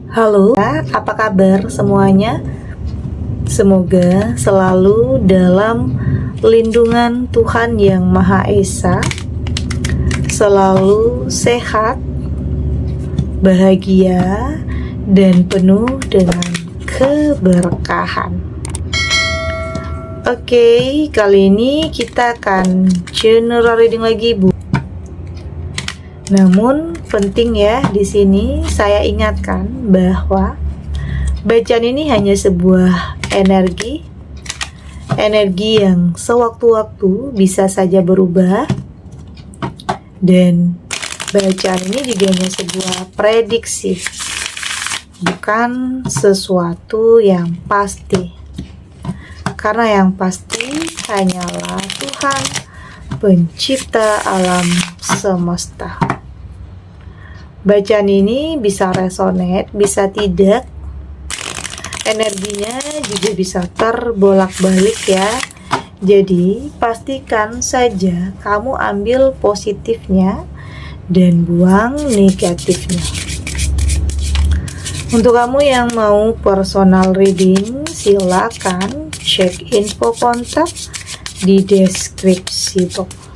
Halo, apa kabar semuanya? Semoga selalu dalam lindungan Tuhan Yang Maha Esa, selalu sehat, bahagia, dan penuh dengan keberkahan. Oke, kali ini kita akan general reading lagi, Bu. Namun penting ya, di sini saya ingatkan bahwa bacaan ini hanya sebuah energi yang sewaktu-waktu bisa saja berubah, dan bacaan ini juga hanya sebuah prediksi, bukan sesuatu yang pasti, karena yang pasti hanyalah Tuhan pencipta alam semesta. Bacaan ini bisa resonate, bisa tidak. Energinya juga bisa terbolak-balik ya. Jadi pastikan saja kamu ambil positifnya dan buang negatifnya. Untuk kamu yang mau personal reading, silakan cek info kontak di deskripsi box.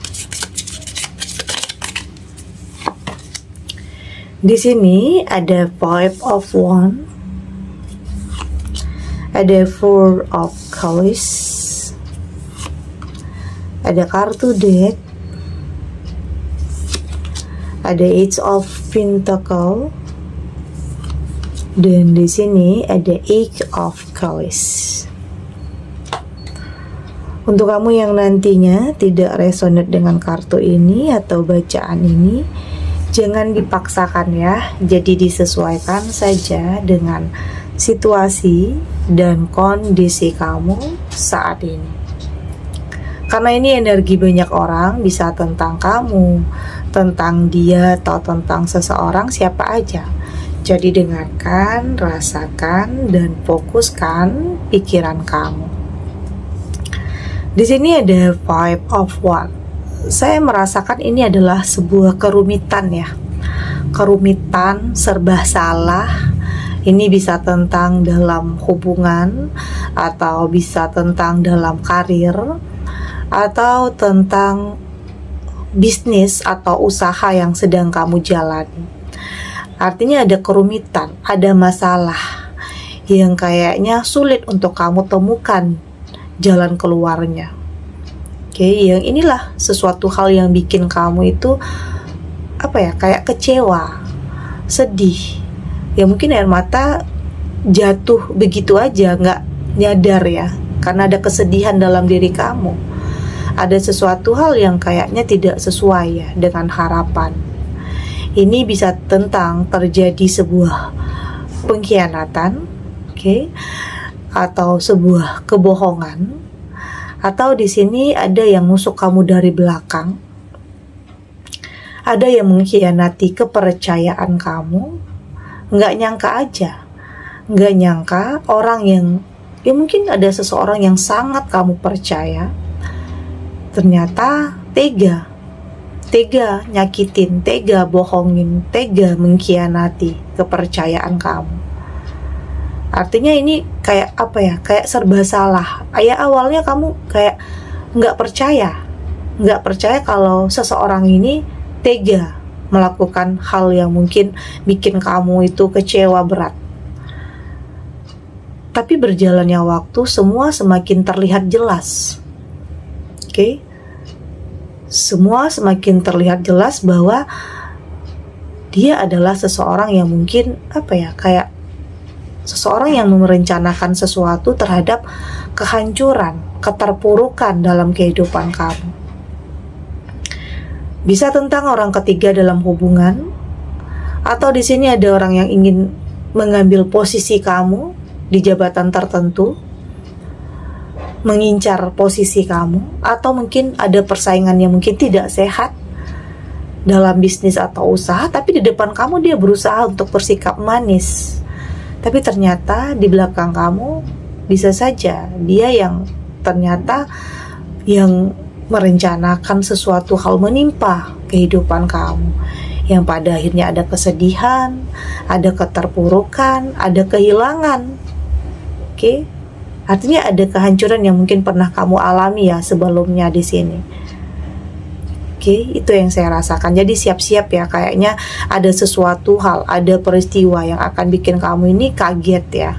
Di sini ada Five of Wands, ada Four of Cups, ada kartu Death, ada Eight of Pentacles, dan di sini ada Eight of Cups. Untuk kamu yang nantinya tidak resonate dengan kartu ini atau bacaan ini, jangan dipaksakan ya, jadi disesuaikan saja dengan situasi dan kondisi kamu saat ini. Karena ini energi banyak orang, bisa tentang kamu, tentang dia, atau tentang seseorang, siapa aja. Jadi dengarkan, rasakan, dan fokuskan pikiran kamu. Di sini ada Five of Wands. Saya merasakan ini adalah sebuah kerumitan ya, kerumitan, serba salah. Ini bisa tentang dalam hubungan, atau bisa tentang dalam karir, atau tentang bisnis atau usaha yang sedang kamu jalani. Artinya ada kerumitan, ada masalah yang kayaknya sulit untuk kamu temukan jalan keluarnya. Oke, yang inilah sesuatu hal yang bikin kamu itu kayak kecewa, sedih. Ya mungkin air mata jatuh begitu aja, nggak nyadar ya, karena ada kesedihan dalam diri kamu. Ada sesuatu hal yang kayaknya tidak sesuai ya dengan harapan. Ini bisa tentang terjadi sebuah pengkhianatan, atau sebuah kebohongan. Atau di sini ada yang nusuk kamu dari belakang, ada yang mengkhianati kepercayaan kamu. Nggak nyangka aja, nggak nyangka orang yang mungkin ada seseorang yang sangat kamu percaya, ternyata tega nyakitin, tega bohongin, tega mengkhianati kepercayaan kamu. Artinya ini kayak kayak serba salah. Awalnya kamu kayak nggak percaya kalau seseorang ini tega melakukan hal yang mungkin bikin kamu itu kecewa berat. Tapi berjalannya waktu, semua semakin terlihat jelas. Semua semakin terlihat jelas bahwa dia adalah seseorang yang mungkin kayak seseorang yang merencanakan sesuatu terhadap kehancuran, keterpurukan dalam kehidupan kamu. Bisa tentang orang ketiga dalam hubungan, atau di sini ada orang yang ingin mengambil posisi kamu di jabatan tertentu, mengincar posisi kamu, atau mungkin ada persaingan yang mungkin tidak sehat dalam bisnis atau usaha, tapi di depan kamu dia berusaha untuk bersikap manis. Tapi ternyata di belakang kamu bisa saja dia yang ternyata yang merencanakan sesuatu hal menimpa kehidupan kamu. yang pada akhirnya ada kesedihan, ada keterpurukan, ada kehilangan. Oke, artinya ada kehancuran yang mungkin pernah kamu alami ya sebelumnya di sini. Oke, itu yang saya rasakan. Jadi siap-siap ya, kayaknya ada sesuatu hal, ada peristiwa yang akan bikin kamu ini kaget ya.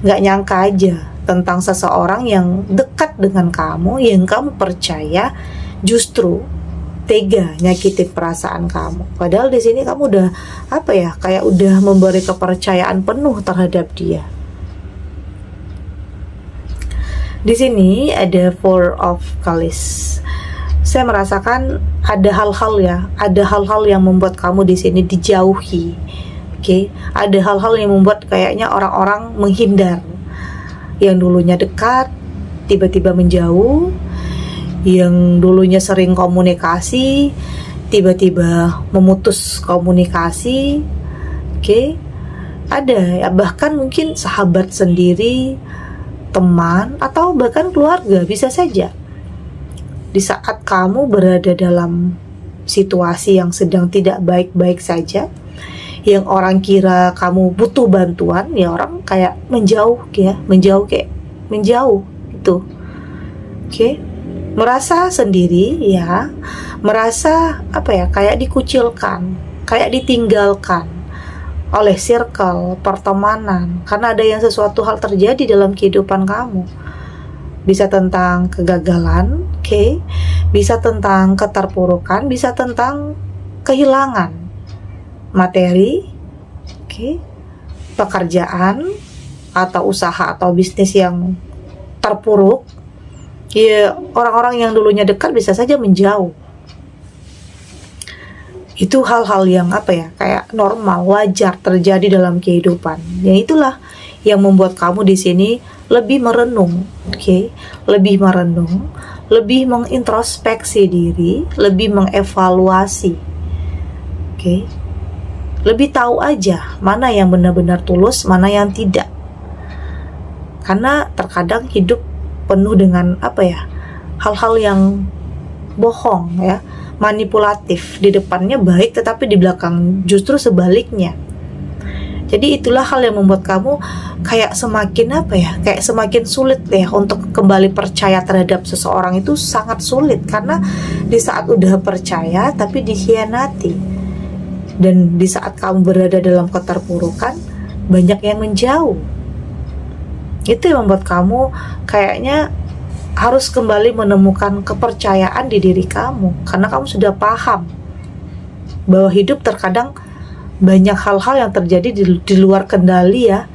Nggak nyangka aja tentang seseorang yang dekat dengan kamu, yang kamu percaya justru tega nyakitin perasaan kamu. Padahal di sini kamu udah kayak udah memberi kepercayaan penuh terhadap dia. Di sini ada Four of Cups. Saya merasakan ada hal-hal yang membuat kamu di sini dijauhi. Oke, ada hal-hal yang membuat kayaknya orang-orang menghindar. Yang dulunya dekat, tiba-tiba menjauh. Yang dulunya sering komunikasi, tiba-tiba memutus komunikasi. Oke, ada ya, bahkan mungkin sahabat sendiri, teman, atau bahkan keluarga bisa saja. Di saat kamu berada dalam situasi yang sedang tidak baik-baik saja, yang orang kira kamu butuh bantuan, ya orang kayak menjauh gitu. Oke, merasa sendiri ya, merasa kayak dikucilkan, kayak ditinggalkan oleh circle pertemanan, karena ada yang sesuatu hal terjadi dalam kehidupan kamu. Bisa tentang kegagalan, bisa tentang keterpurukan, bisa tentang kehilangan materi, pekerjaan atau usaha atau bisnis yang terpuruk. Ya, orang-orang yang dulunya dekat bisa saja menjauh. Itu hal-hal yang kayak normal, wajar terjadi dalam kehidupan. Ya itulah yang membuat kamu di sini lebih merenung, lebih merenung, lebih mengintrospeksi diri, lebih mengevaluasi, lebih tahu aja mana yang benar-benar tulus, mana yang tidak. Karena terkadang hidup penuh dengan hal-hal yang bohong ya, manipulatif. Di depannya baik tetapi di belakang justru sebaliknya. Jadi itulah hal yang membuat kamu kayak semakin kayak semakin sulit ya untuk kembali percaya terhadap seseorang. Itu sangat sulit karena di saat udah percaya tapi dikhianati, dan di saat kamu berada dalam keterpurukan banyak yang menjauh. Itu yang membuat kamu kayaknya harus kembali menemukan kepercayaan di diri kamu, karena kamu sudah paham bahwa hidup terkadang banyak hal-hal yang terjadi di luar kendali ya.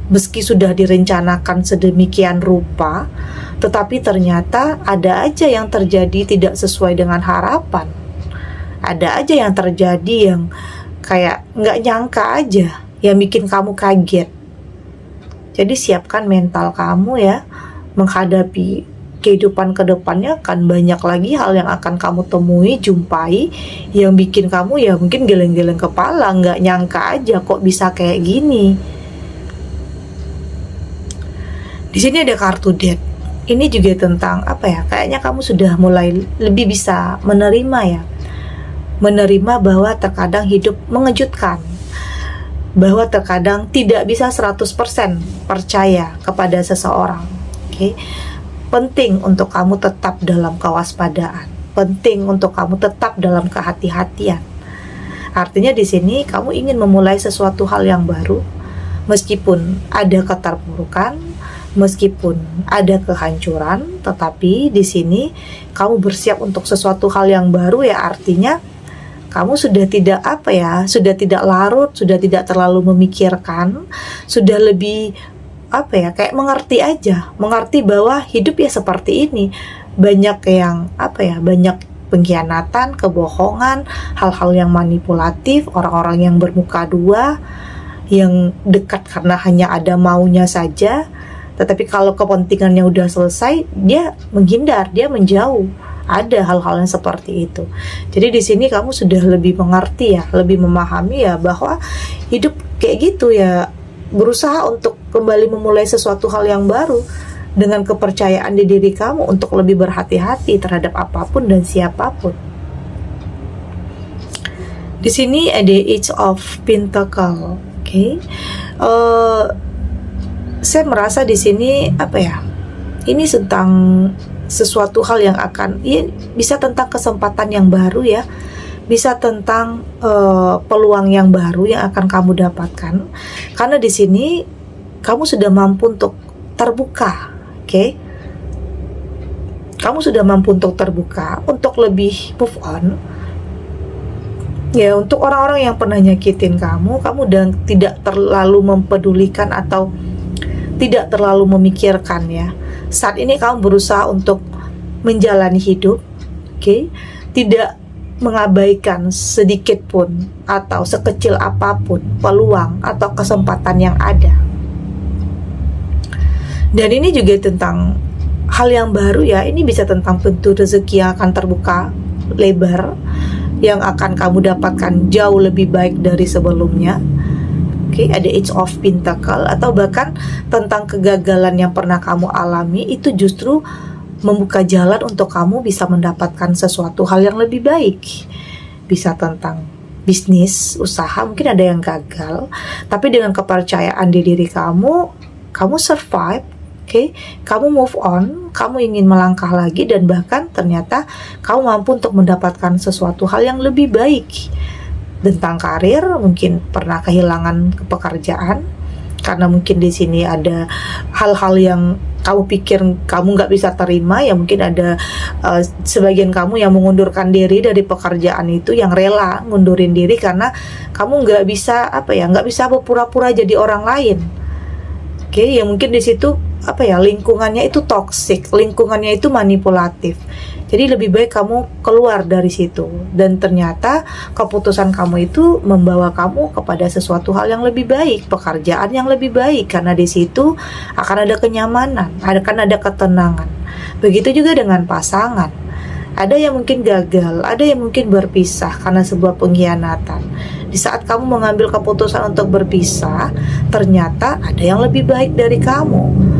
Meski sudah direncanakan sedemikian rupa, tetapi ternyata ada aja yang terjadi tidak sesuai dengan harapan. Ada aja yang terjadi yang kayak nggak nyangka aja, yang bikin kamu kaget. Jadi siapkan mental kamu ya, menghadapi kehidupan kedepannya akan banyak lagi hal yang akan kamu temui, jumpai, yang bikin kamu ya mungkin geleng-geleng kepala, nggak nyangka aja kok bisa kayak gini. Di sini ada kartu Death. Ini juga tentang kayaknya kamu sudah mulai lebih bisa menerima ya, menerima bahwa terkadang hidup mengejutkan, bahwa terkadang tidak bisa 100% percaya kepada seseorang. Penting untuk kamu tetap dalam kewaspadaan, penting untuk kamu tetap dalam kehati-hatian. Artinya di sini kamu ingin memulai sesuatu hal yang baru, meskipun ada keterpurukan, meskipun ada kehancuran, tetapi di sini kamu bersiap untuk sesuatu hal yang baru ya. Artinya kamu sudah tidak sudah tidak larut, sudah tidak terlalu memikirkan, sudah lebih kayak mengerti bahwa hidup ya seperti ini. Banyak yang banyak pengkhianatan, kebohongan, hal-hal yang manipulatif, orang-orang yang bermuka dua, yang dekat karena hanya ada maunya saja, tetapi kalau kepentingannya udah selesai dia menghindar, dia menjauh. Ada hal-hal yang seperti itu. Jadi di sini kamu sudah lebih mengerti ya, lebih memahami ya bahwa hidup kayak gitu ya, berusaha untuk kembali memulai sesuatu hal yang baru dengan kepercayaan di diri kamu untuk lebih berhati-hati terhadap apapun dan siapapun. Di sini ada Age of Pentacle. Oke. Saya merasa di sini apa ya? Ini tentang sesuatu hal yang akan, ya, bisa tentang kesempatan yang baru ya, bisa tentang peluang yang baru yang akan kamu dapatkan, karena di sini kamu sudah mampu untuk terbuka, oke? Kamu sudah mampu untuk terbuka, untuk lebih move on. Ya, untuk orang-orang yang pernah nyakitin kamu udah tidak terlalu mempedulikan atau tidak terlalu memikirkan ya. Saat ini kamu berusaha untuk menjalani hidup, oke? Tidak mengabaikan sedikit pun atau sekecil apapun peluang atau kesempatan yang ada. Dan ini juga tentang hal yang baru ya. Ini bisa tentang pintu rezeki yang akan terbuka lebar, yang akan kamu dapatkan jauh lebih baik dari sebelumnya. Oke, ada Age of Pentacle, atau bahkan tentang kegagalan yang pernah kamu alami itu justru membuka jalan untuk kamu bisa mendapatkan sesuatu hal yang lebih baik. Bisa tentang bisnis, usaha, mungkin ada yang gagal, tapi dengan kepercayaan di diri kamu survive. Oke, kamu move on, kamu ingin melangkah lagi, dan bahkan ternyata kamu mampu untuk mendapatkan sesuatu hal yang lebih baik. Tentang karir, mungkin pernah kehilangan pekerjaan, karena mungkin di sini ada hal-hal yang kamu pikir kamu nggak bisa terima, ya mungkin ada sebagian kamu yang mengundurkan diri dari pekerjaan itu, yang rela ngundurin diri karena kamu nggak bisa nggak bisa berpura-pura jadi orang lain. Oke, ya mungkin di situ lingkungannya itu toksik, lingkungannya itu manipulatif. Jadi lebih baik kamu keluar dari situ, dan ternyata keputusan kamu itu membawa kamu kepada sesuatu hal yang lebih baik, pekerjaan yang lebih baik, karena di situ akan ada kenyamanan, akan ada ketenangan. Begitu juga dengan pasangan. Ada yang mungkin gagal, ada yang mungkin berpisah karena sebuah pengkhianatan. Di saat kamu mengambil keputusan untuk berpisah, ternyata ada yang lebih baik dari kamu.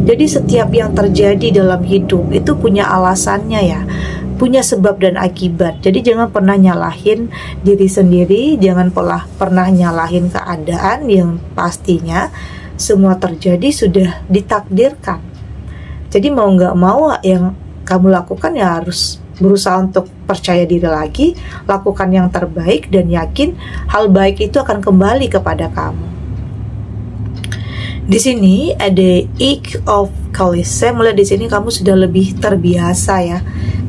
Jadi setiap yang terjadi dalam hidup itu punya alasannya ya, punya sebab dan akibat. Jadi jangan pernah nyalahin diri sendiri, jangan pernah nyalahin keadaan yang pastinya semua terjadi sudah ditakdirkan. Jadi mau nggak mau yang kamu lakukan ya harus berusaha untuk percaya diri lagi, lakukan yang terbaik, dan yakin hal baik itu akan kembali kepada kamu. Di sini ada Eight of Cups. Saya melihat di sini kamu sudah lebih terbiasa ya.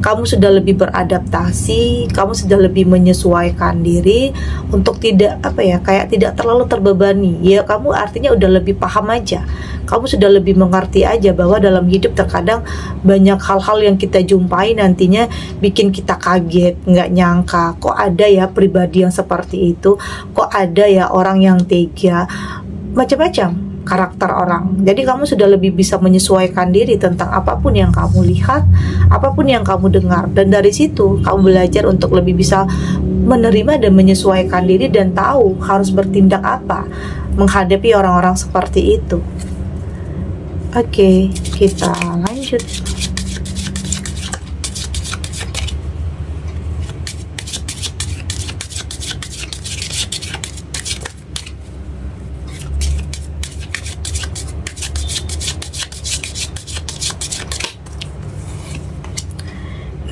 Kamu sudah lebih beradaptasi, kamu sudah lebih menyesuaikan diri untuk tidak tidak terlalu terbebani. Ya, kamu artinya udah lebih paham aja. Kamu sudah lebih mengerti aja bahwa dalam hidup terkadang banyak hal-hal yang kita jumpai nantinya bikin kita kaget, nggak nyangka kok ada ya pribadi yang seperti itu, kok ada ya orang yang tega, macam-macam karakter orang. Jadi kamu sudah lebih bisa menyesuaikan diri tentang apapun yang kamu lihat, apapun yang kamu dengar, dan dari situ kamu belajar untuk lebih bisa menerima dan menyesuaikan diri dan tahu harus bertindak apa menghadapi orang-orang seperti itu. Oke, kita lanjut.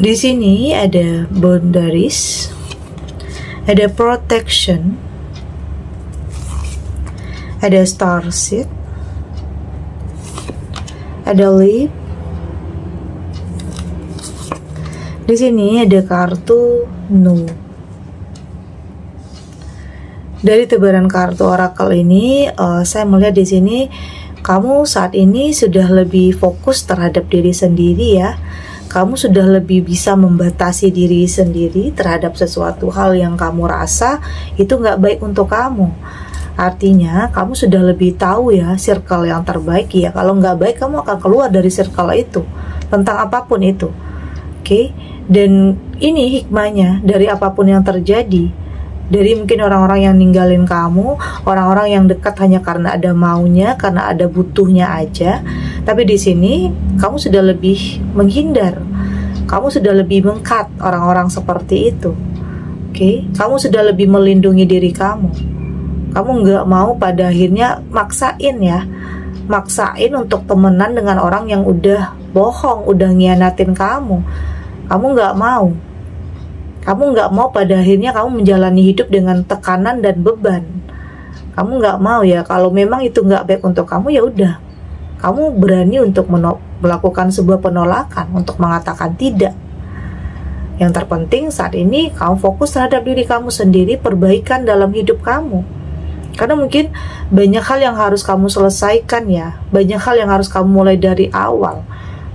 Di sini ada boundaries, ada protection, ada starseed, ada leap. Di sini ada kartu no. Dari tebaran kartu oracle ini, saya melihat di sini kamu saat ini sudah lebih fokus terhadap diri sendiri ya. Kamu sudah lebih bisa membatasi diri sendiri terhadap sesuatu hal yang kamu rasa itu nggak baik untuk kamu. Artinya kamu sudah lebih tahu ya circle yang terbaik ya. Kalau nggak baik kamu akan keluar dari circle itu, tentang apapun itu. Oke? Dan ini hikmahnya dari apapun yang terjadi. Dari mungkin orang-orang yang ninggalin kamu, orang-orang yang dekat hanya karena ada maunya, karena ada butuhnya aja. Tapi di sini kamu sudah lebih menghindar, kamu sudah lebih mengkat orang-orang seperti itu. Oke, kamu sudah lebih melindungi diri kamu. Kamu nggak mau pada akhirnya maksain untuk temenan dengan orang yang udah bohong, udah ngianatin kamu. Kamu nggak mau. Kamu nggak mau pada akhirnya kamu menjalani hidup dengan tekanan dan beban. Kamu nggak mau ya, kalau memang itu nggak baik untuk kamu, ya udah. Kamu berani untuk melakukan sebuah penolakan, untuk mengatakan tidak. Yang terpenting saat ini kamu fokus terhadap diri kamu sendiri, perbaikan dalam hidup kamu. Karena mungkin banyak hal yang harus kamu selesaikan ya, banyak hal yang harus kamu mulai dari awal.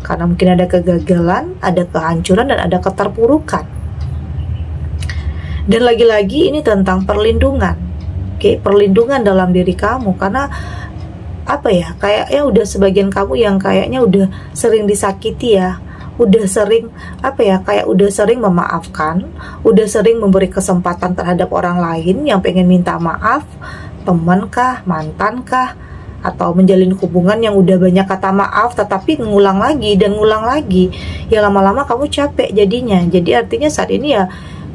Karena mungkin ada kegagalan, ada kehancuran, dan ada keterpurukan. Dan lagi-lagi ini tentang perlindungan. Oke, perlindungan dalam diri kamu. Karena kayaknya udah sebagian kamu yang kayaknya udah sering disakiti ya, udah sering udah sering memaafkan, udah sering memberi kesempatan terhadap orang lain yang pengen minta maaf, teman kah, mantan kah, atau menjalin hubungan yang udah banyak kata maaf tetapi ngulang lagi dan ngulang lagi. Ya lama-lama kamu capek jadinya. Jadi artinya saat ini ya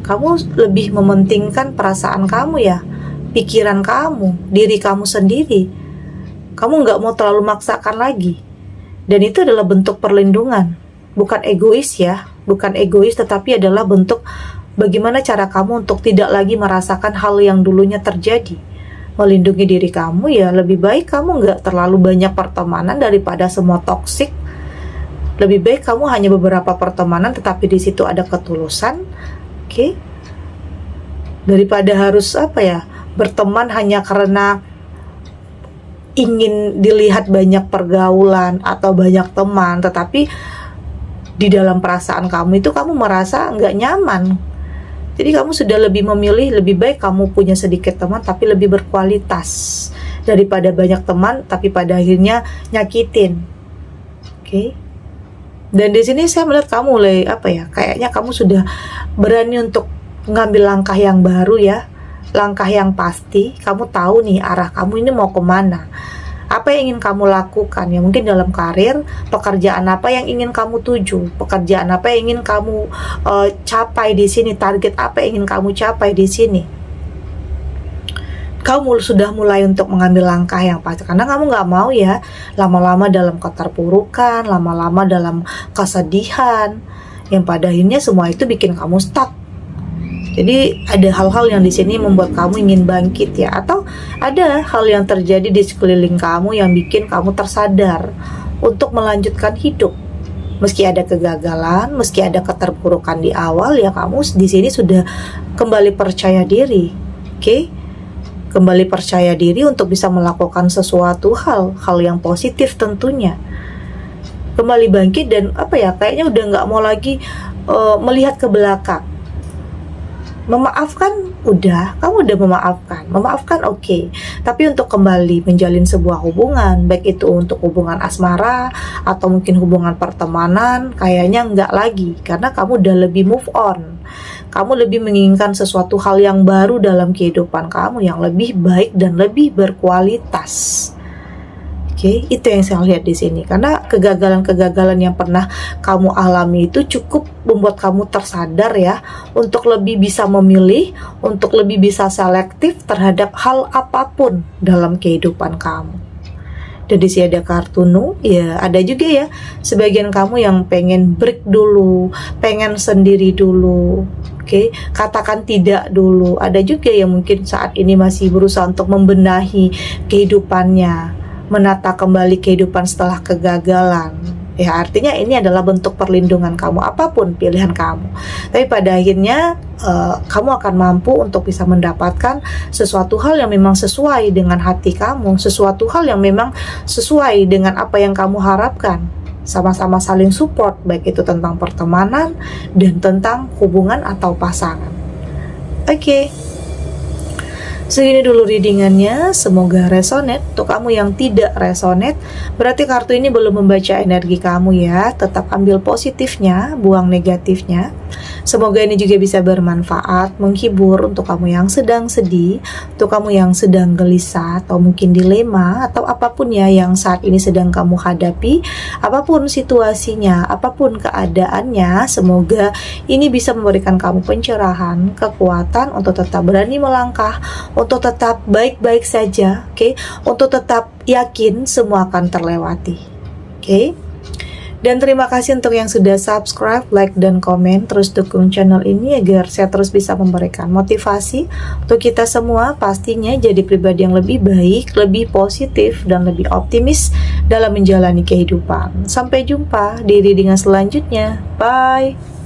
kamu lebih mementingkan perasaan kamu ya, pikiran kamu, diri kamu sendiri. Kamu nggak mau terlalu maksakan lagi. Dan itu adalah bentuk perlindungan. Bukan egois ya, bukan egois, tetapi adalah bentuk bagaimana cara kamu untuk tidak lagi merasakan hal yang dulunya terjadi. Melindungi diri kamu ya, lebih baik kamu nggak terlalu banyak pertemanan daripada semua toksik. Lebih baik kamu hanya beberapa pertemanan tetapi di situ ada ketulusan, oke? Daripada harus berteman hanya karena ingin dilihat banyak pergaulan atau banyak teman, tetapi di dalam perasaan kamu itu kamu merasa nggak nyaman. Jadi kamu sudah lebih memilih, lebih baik kamu punya sedikit teman tapi lebih berkualitas daripada banyak teman tapi pada akhirnya nyakitin. Oke. Dan di sini saya melihat kamu mulai kayaknya kamu sudah berani untuk mengambil langkah yang baru ya, langkah yang pasti. Kamu tahu nih arah kamu ini mau kemana. Apa yang ingin kamu lakukan ya, mungkin dalam karir, pekerjaan apa yang ingin kamu tuju, pekerjaan apa yang ingin kamu capai di sini, target apa yang ingin kamu capai di sini. Kamu sudah mulai untuk mengambil langkah yang pasti, karena kamu nggak mau ya lama-lama dalam keterpurukan, lama-lama dalam kesedihan, yang pada akhirnya semua itu bikin kamu stuck. Jadi ada hal-hal yang di sini membuat kamu ingin bangkit ya, atau ada hal yang terjadi di sekeliling kamu yang bikin kamu tersadar untuk melanjutkan hidup. Meski ada kegagalan, meski ada keterpurukan di awal ya, kamu di sini sudah kembali percaya diri. Oke? Kembali percaya diri untuk bisa melakukan sesuatu hal yang positif tentunya. Kembali bangkit dan kayaknya udah nggak mau lagi melihat ke belakang. Memaafkan kamu udah memaafkan oke. Tapi untuk kembali menjalin sebuah hubungan, baik itu untuk hubungan asmara atau mungkin hubungan pertemanan, kayaknya enggak lagi, karena kamu udah lebih move on. Kamu lebih menginginkan sesuatu hal yang baru dalam kehidupan kamu, yang lebih baik dan lebih berkualitas. Oke, itu yang saya lihat di sini. Karena kegagalan-kegagalan yang pernah kamu alami itu cukup membuat kamu tersadar ya, untuk lebih bisa memilih, untuk lebih bisa selektif terhadap hal apapun dalam kehidupan kamu. Dan di sini ada kartu No, ya ada juga ya sebagian kamu yang pengen break dulu, pengen sendiri dulu. Oke, katakan tidak dulu. Ada juga yang mungkin saat ini masih berusaha untuk membenahi kehidupannya, menata kembali kehidupan setelah kegagalan. Ya artinya ini adalah bentuk perlindungan kamu, apapun pilihan kamu. Tapi pada akhirnya kamu akan mampu untuk bisa mendapatkan sesuatu hal yang memang sesuai dengan hati kamu, sesuatu hal yang memang sesuai dengan apa yang kamu harapkan. Sama-sama saling support, baik itu tentang pertemanan dan tentang hubungan atau pasangan. Oke. Segini dulu readingannya, semoga resonate. Untuk kamu yang tidak resonate, berarti kartu ini belum membaca energi kamu ya. Tetap ambil positifnya, buang negatifnya. Semoga ini juga bisa bermanfaat, menghibur untuk kamu yang sedang sedih, untuk kamu yang sedang gelisah atau mungkin dilema atau apapun ya yang saat ini sedang kamu hadapi, apapun situasinya, apapun keadaannya. Semoga ini bisa memberikan kamu pencerahan, kekuatan untuk tetap berani melangkah, untuk tetap baik-baik saja, oke? Untuk tetap yakin semua akan terlewati, oke? Dan terima kasih untuk yang sudah subscribe, like, dan komen. Terus dukung channel ini agar saya terus bisa memberikan motivasi untuk kita semua pastinya jadi pribadi yang lebih baik, lebih positif, dan lebih optimis dalam menjalani kehidupan. Sampai jumpa di readingan selanjutnya. Bye!